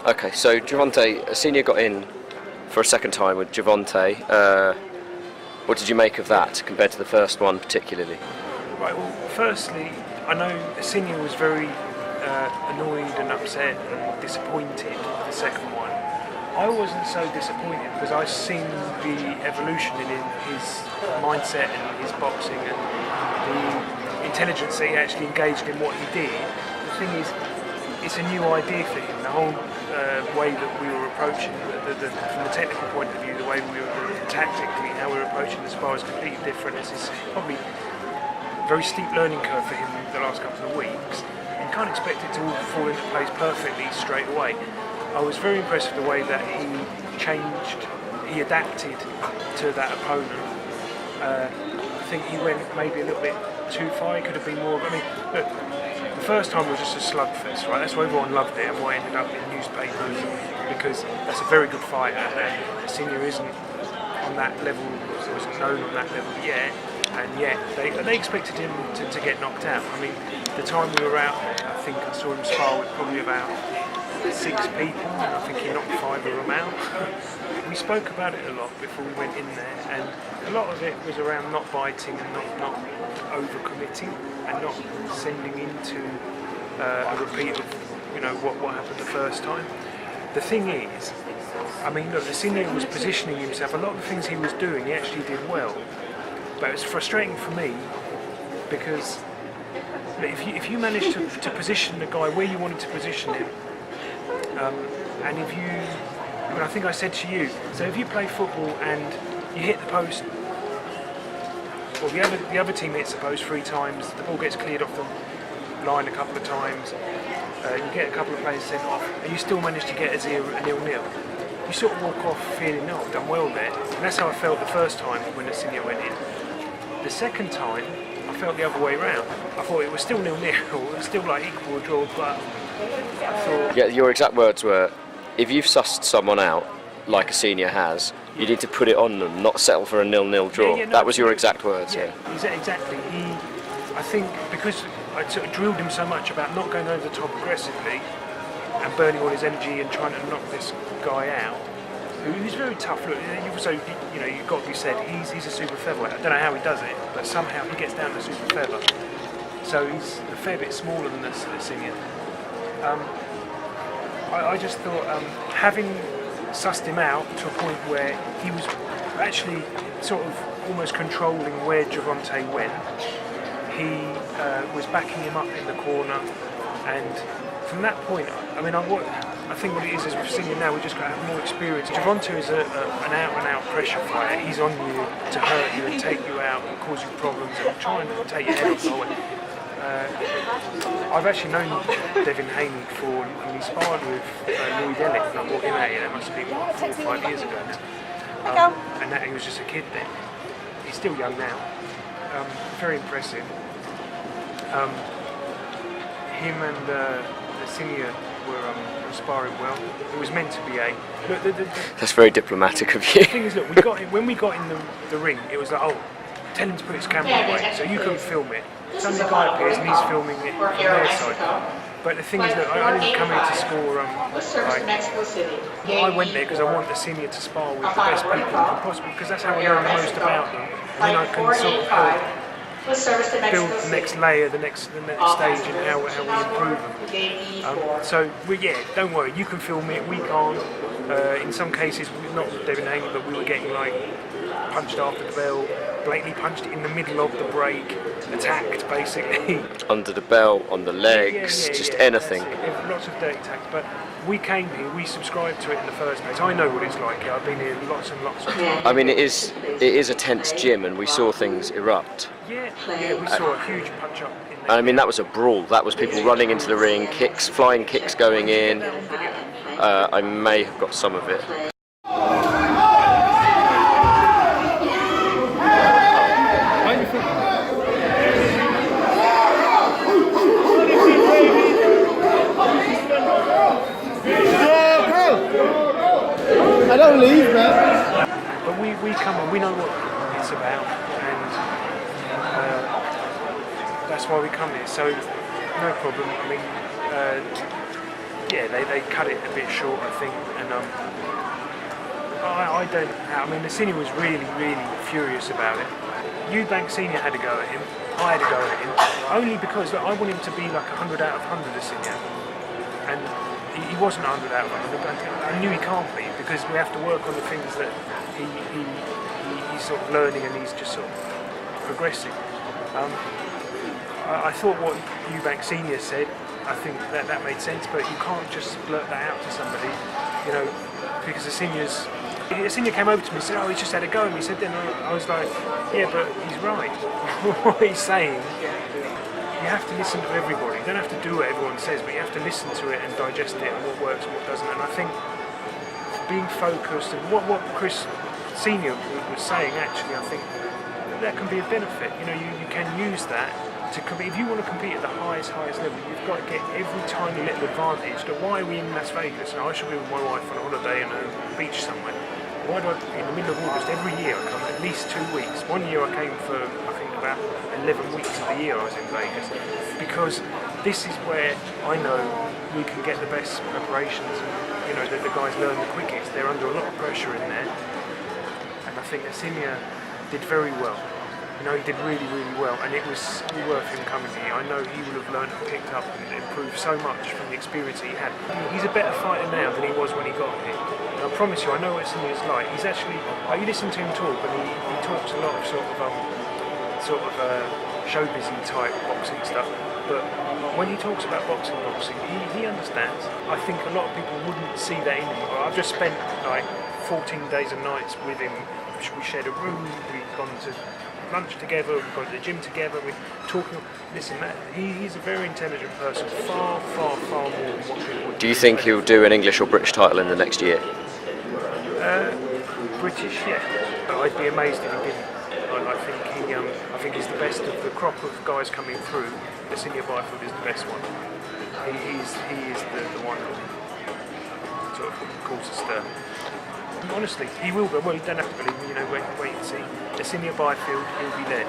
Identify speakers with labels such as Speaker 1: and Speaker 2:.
Speaker 1: Okay, so Gervonta, Asinia got in for a second time with Gervonta. What did you make of that compared to the first one particularly?
Speaker 2: Right, well, firstly, I know Asinia was very annoyed and upset and disappointed with the second one. I wasn't so disappointed because I've seen the evolution in his mindset and his boxing and the intelligence that he actually engaged in what he did. The thing is, it's a new idea for him. The whole way that we were approaching, from the technical point of view, the way we were tactically, how we were approaching the spar is completely different. This is probably a very steep learning curve for him the last couple of weeks. You can't expect it to all fall into place perfectly straight away. I was very impressed with the way that he changed, he adapted to that opponent. I think he went maybe a little bit too far. He could have been more. I mean, look, the first time was just a slugfest, right? That's why everyone loved it and why it ended up in newspapers, because that's a very good fighter, and Asinia isn't on that level, wasn't known on that level yet, and yet they expected him to get knocked out. I mean, the time we were out there, I think I saw him spar with probably about 6 people, and I think he knocked 5 of them out. We spoke about it a lot before we went in there, and a lot of it was around not biting and not overcommitting and not sending into a repeat of what happened the first time. The thing is, I mean, look, Asinia was positioning himself. A lot of the things he was doing, he actually did well, but it was frustrating for me because if you manage to position the guy where you wanted to position him, and if you, I mean, I think I said to you, so if you play football and you hit the post, well, the other team hits the post 3 times, the ball gets cleared off the line a couple of times, you get a couple of players sent off, and you still manage to get a 0-0. You sort of walk off feeling, no, I've done well there. And that's how I felt the first time when Asinia went in. The second time, I felt the other way around. I thought it was still 0-0, it was still like equal or draw, but I thought...
Speaker 1: Yeah, your exact words were, if you've sussed someone out, like Asinia has, you need to put it on them, not settle for a 0-0 draw.
Speaker 2: Yeah, no,
Speaker 1: that was your exact words,
Speaker 2: yeah. Exactly. I think because I sort of drilled him so much about not going over the top aggressively and burning all his energy and trying to knock this guy out, who's very tough. Look, you've got to be said, he's a super featherweight. I don't know how he does it, but somehow he gets down to super feather. So he's a fair bit smaller than Asinia. I just thought, having sussed him out to a point where he was actually sort of almost controlling where Gervonta went, he was backing him up in the corner, and from that point, I mean, I think what it is we've seen him now, we've just got to have more experience. Gervonta is an out-and-out pressure fighter. He's on you to hurt you and take you out and cause you problems and try and take your head off the whole way. I've actually known Devin Haney before, and he sparred with Helliet, and I brought him out here, that must have been 4 or 5 years ago now. And that he was just a kid then. He's still young now. Very impressive. Him and Asinia were sparring well. It was meant to be a... Look,
Speaker 1: That's very diplomatic of you.
Speaker 2: The thing is, look, when we got in the ring, it was like, oh, tell him to put his camera away, so you can film it. Suddenly the guy appears and he's filming it from their side. But the thing is that I didn't come here to score, I went there because I want Asinia to spar with the best people possible, because that's how I learn the most about them. And then I can sort of help build the next layer, the next stage, and how we improve them. Don't worry, you can film it, we can't. In some cases, not with Devin Haney, but we were getting punched after the bell, blatantly punched in the middle of the break, attacked basically.
Speaker 1: Under the belt, on the legs, anything.
Speaker 2: Lots of dirty attacks, but we came here, we subscribed to it in the first place. I know what it's like. I've been here lots and lots of times.
Speaker 1: I mean, it is a tense gym, and we saw things erupt.
Speaker 2: Yeah, we saw a huge punch up in there.
Speaker 1: I mean, that was a brawl. That was people running into the ring, flying kicks going in. I may have got some of it.
Speaker 3: I don't leave, man.
Speaker 2: But we come and we know what it's about, and that's why we come here. So no problem. I mean, yeah, they cut it a bit short, I think, and I don't. I mean, Asinia was really furious about it. Eubank Senior had a go at him. I had a go at him, only because look, I want him to be like 100 out of 100 Asinia, and he wasn't 100 out of 100. But I knew he can't be, because we have to work on the things that he's sort of learning, and he's just sort of progressing. I thought what Eubank Senior said, I think that made sense, but you can't just blurt that out to somebody, you know, because Asinia came over to me and said, oh, he's just had a go at me. He said, then I was like, yeah, but he's right. What he's saying, you have to listen to everybody. You don't have to do what everyone says, but you have to listen to it and digest it, and what works and what doesn't. And I think being focused, and what Chris Senior was saying, actually, I think that can be a benefit. You know, you can use that to compete. If you want to compete at the highest level, you've got to get every tiny little advantage. That why are we in Las Vegas? And I should be with my wife on a holiday on a beach somewhere. Why do I, in the middle of August, every year I come at least 2 weeks. One year I came for, I think, about 11 weeks of the year I was in Vegas. Because this is where I know we can get the best preparations. You know, the guys learn the quickest. They're under a lot of pressure in there. And I think Asinia did very well. You know, he did really well, and it was so worth him coming here. I know he would have learned and picked up and improved so much from the experience he had. He's a better fighter now than he was when he got here. And I promise you, I know what Asinia's like. He's actually, you listen to him talk, and he talks a lot of sort of show busy type boxing stuff. But when he talks about boxing, he understands. I think a lot of people wouldn't see that in him. I've just spent like 14 days and nights with him. We shared a room. We've gone to lunch together, we've gone to the gym together, we're talking. Listen, he's a very intelligent person, far more than what people would.
Speaker 1: Do you think he'll do an English or British title in the next year?
Speaker 2: British, yeah. I'd be amazed if he didn't. I think he's the best of the crop of guys coming through. Asinia Byfield is the best one. He is the one that sort of causes stir. Honestly, he will be. Well, you don't have to believe me, you know, wait and see. Asinia Byfield, he'll be there.